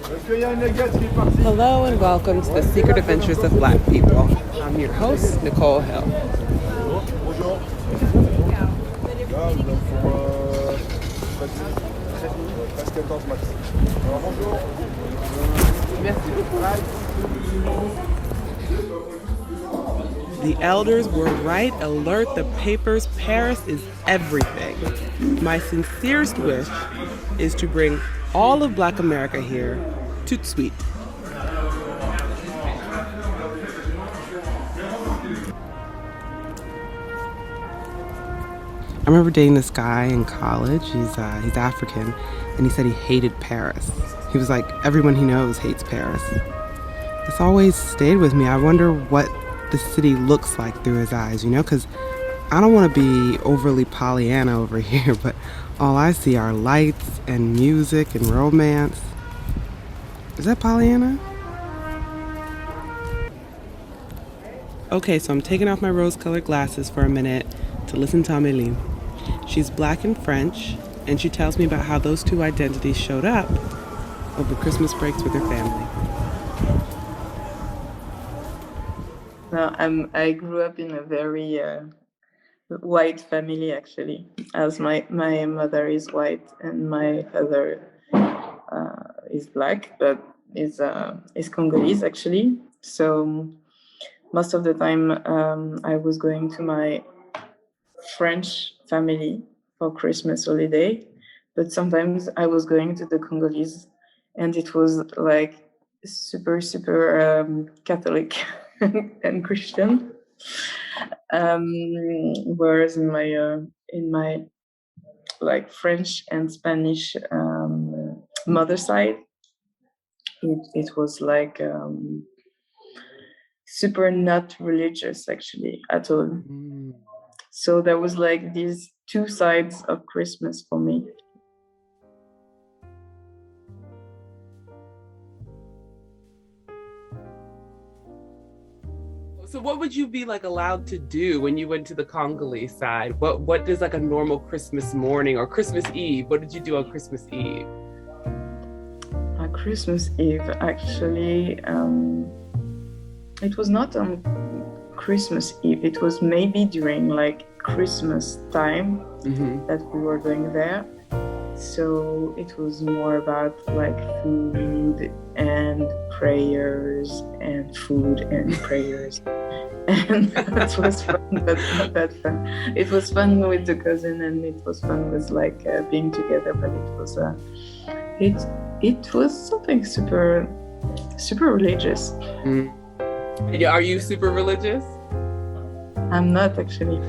Hello and welcome to the Secret Adventures of Black People. I'm your host, Nicole Hill. Bonjour. Là, nous en faut 13 minutes, 13-14 max. Alors, bonjour. The elders were right. Alert the papers. Paris is everything. My sincerest wish is to bring all of Black America here, tout suite. I remember dating this guy in college. He's African, and he said he hated Paris. He was like, everyone he knows hates Paris. It's always stayed with me. I wonder what the city looks like through his eyes, because I don't want to be overly Pollyanna over here, but all I see are lights and music and romance. Is that Pollyanna? Okay, so I'm taking off my rose-colored glasses for a minute to listen to Amélie. She's Black and French, and she tells me about how those two identities showed up over Christmas breaks with her family. No, I grew up in a very white family, actually, as my mother is white and my father is Black, but is Congolese, actually. So most of the time I was going to my French family for Christmas holiday, but sometimes I was going to the Congolese, and it was like super Catholic and Christian. Whereas in my like French and Spanish mother side, it was like super not religious, actually, at all. So there was like these two sides of Christmas for me. So what would you be like allowed to do when you went to the Congolese side? What is like a normal Christmas morning or Christmas Eve? What did you do on Christmas Eve? Christmas Eve, actually, it was not on Christmas Eve. It was maybe during like Christmas time that we were going there. So it was more about like food and prayers and food and prayers. And that was fun, but not that fun. It was fun with the cousin, and it was fun with like being together, but it was something super religious. Are you super religious? I'm not, actually.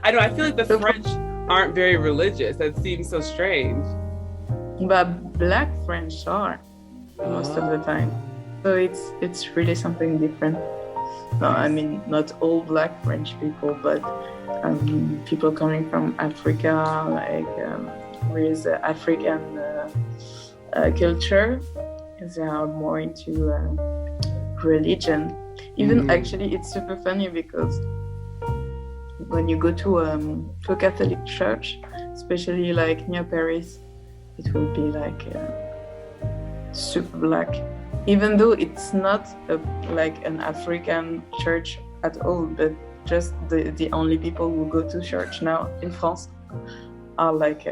I know, I feel like the French aren't very religious. That seems so strange. But Black French are most of the time. So it's really something different. No, I mean, not all Black French people, but people coming from Africa, like with African culture, they are more into religion. Even actually, it's super funny because when you go to a Catholic church, especially like near Paris, it will be like super Black. Even though it's not like an African church at all, but just the only people who go to church now in France are like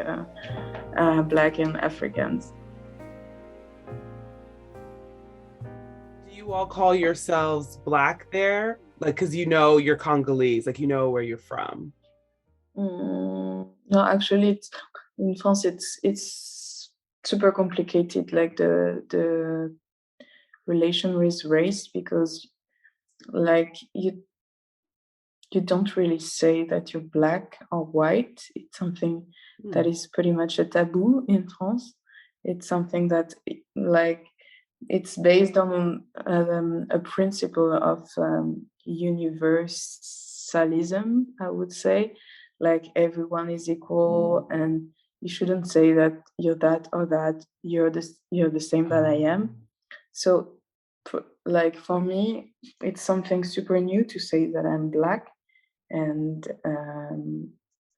Black and Africans. Do you all call yourselves Black there? Like, because you're Congolese, like where you're from. No, actually, in France, it's super complicated, like the relation with race, because like you don't really say that you're Black or white. It's something that is pretty much a taboo in France. It's something that like it's based on a principle of universalism, I would say. Like everyone is equal, and you shouldn't say that you're that or that. You're the same that I am. So like for me, it's something super new to say that I'm Black, and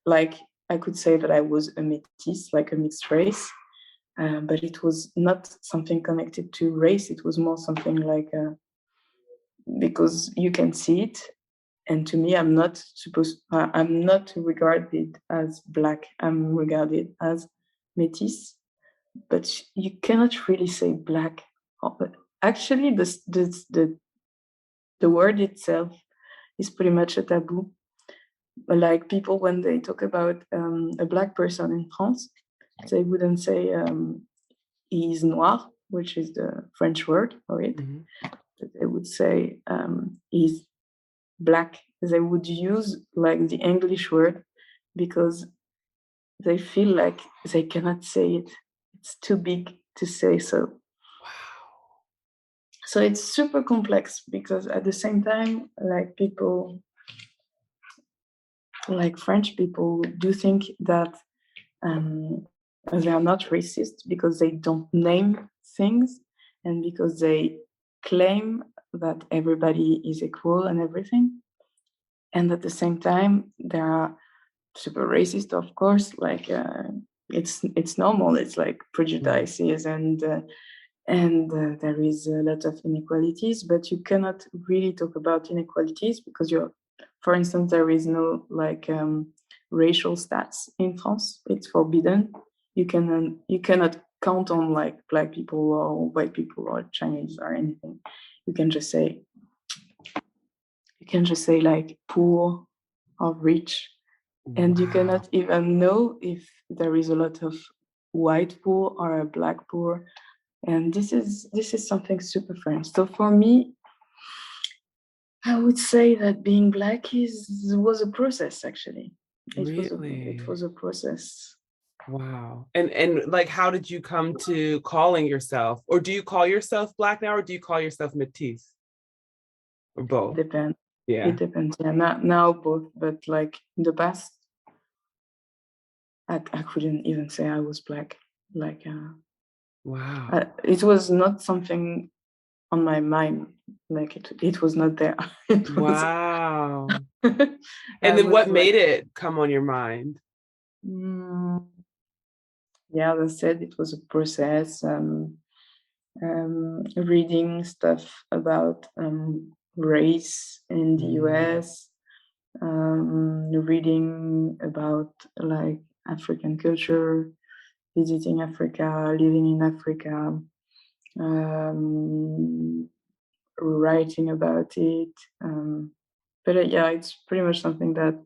like I could say that I was a métis, like a mixed race, but it was not something connected to race. It was more something like because you can see it, and to me, I'm not regarded as black. I'm regarded as métis, but you cannot really say black. Actually, the word itself is pretty much a taboo. Like people, when they talk about a black person in France, they wouldn't say he's noir, which is the French word for it. But they would say he's black. They would use like the English word because they feel like they cannot say it. It's too big to say so. Wow. So it's super complex because at the same time, like people, like French people, do think that they are not racist because they don't name things and because they claim that everybody is equal and everything. And at the same time, they are super racist, of course. Like it's normal. It's like prejudices and there is a lot of inequalities. But you cannot really talk about inequalities because for instance, there is no like racial stats in France. It's forbidden. You cannot count on like black people or white people or Chinese or anything. You can just say like poor or rich, and you cannot even know if there is a lot of white poor or a black poor. And this is something super French. So for me, I would say that being black was a process. Actually, it was a process. Wow. And like, how did you come to calling yourself, or do you call yourself black now, or do you call yourself métis, or both? Depends. Yeah. It depends. Yeah, now both, but like in the past, I couldn't even say I was black. Like, wow. It was not something on my mind. Like it was not there. Wow. And then what made it come on your mind? Yeah, as I said, it was a process. Reading stuff about race in the US, reading about like African culture, visiting Africa, living in Africa, writing about it. But yeah, it's pretty much something that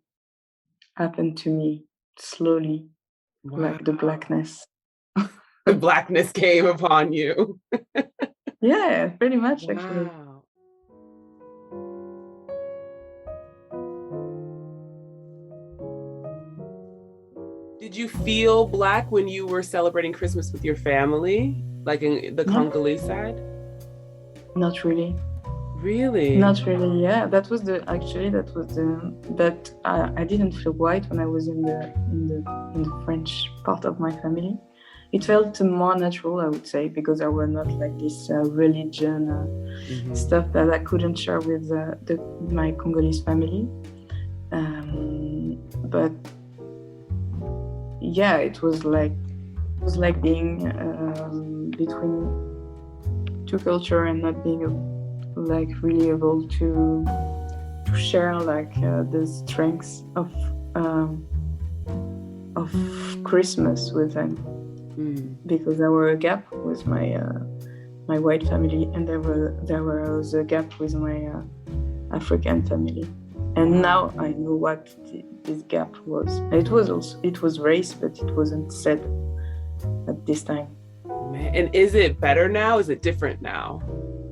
happened to me slowly, like the blackness. The blackness came upon you. Yeah, pretty much actually. Did you feel black when you were celebrating Christmas with your family, like in the Congolese side? Not really. Really? Not really. Yeah, that I didn't feel white when I was in the French part of my family. It felt more natural, I would say, because there were not like this religion stuff that I couldn't share with my Congolese family. But yeah, it was like being between two cultures and not being like really able to share like the strengths of Christmas with them, because there were a gap with my white family, and there was a gap with my African family. And now I know what this gap was. It was race, but it wasn't said at this time. Man. And is it better now? Is it different now?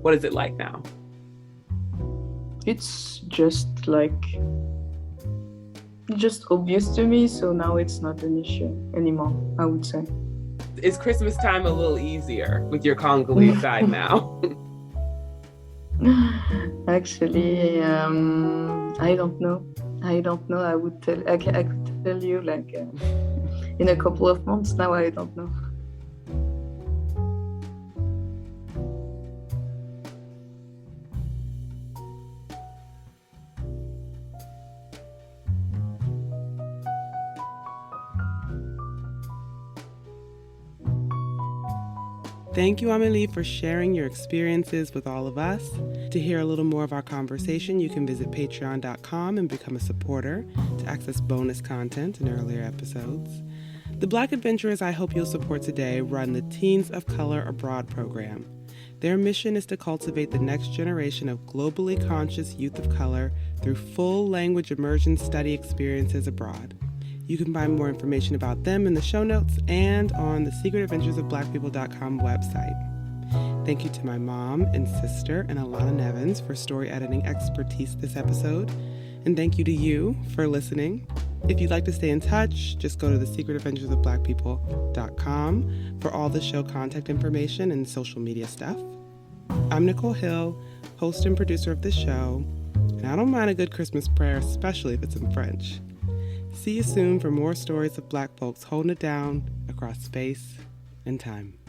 What is it like now? It's just obvious to me, so now it's not an issue anymore, I would say. Is Christmas time a little easier with your Congolese side now? Actually, I don't know. I could tell you like in a couple of months. Now I don't know. Thank you, Amélie, for sharing your experiences with all of us. To hear a little more of our conversation, you can visit patreon.com and become a supporter to access bonus content and earlier episodes. The Black Adventurers I hope you'll support today run the Teens of Color Abroad program. Their mission is to cultivate the next generation of globally conscious youth of color through full language immersion study experiences abroad. You can find more information about them in the show notes and on the secretadventuresofblackpeople.com website. Thank you to my mom and sister and Alana Nevins for story editing expertise this episode. And thank you to you for listening. If you'd like to stay in touch, just go to thesecretadventuresofblackpeople.com for all the show contact information and social media stuff. I'm Nicole Hill, host and producer of the show, and I don't mind a good Christmas prayer, especially if it's in French. See you soon for more stories of Black folks holding it down across space and time.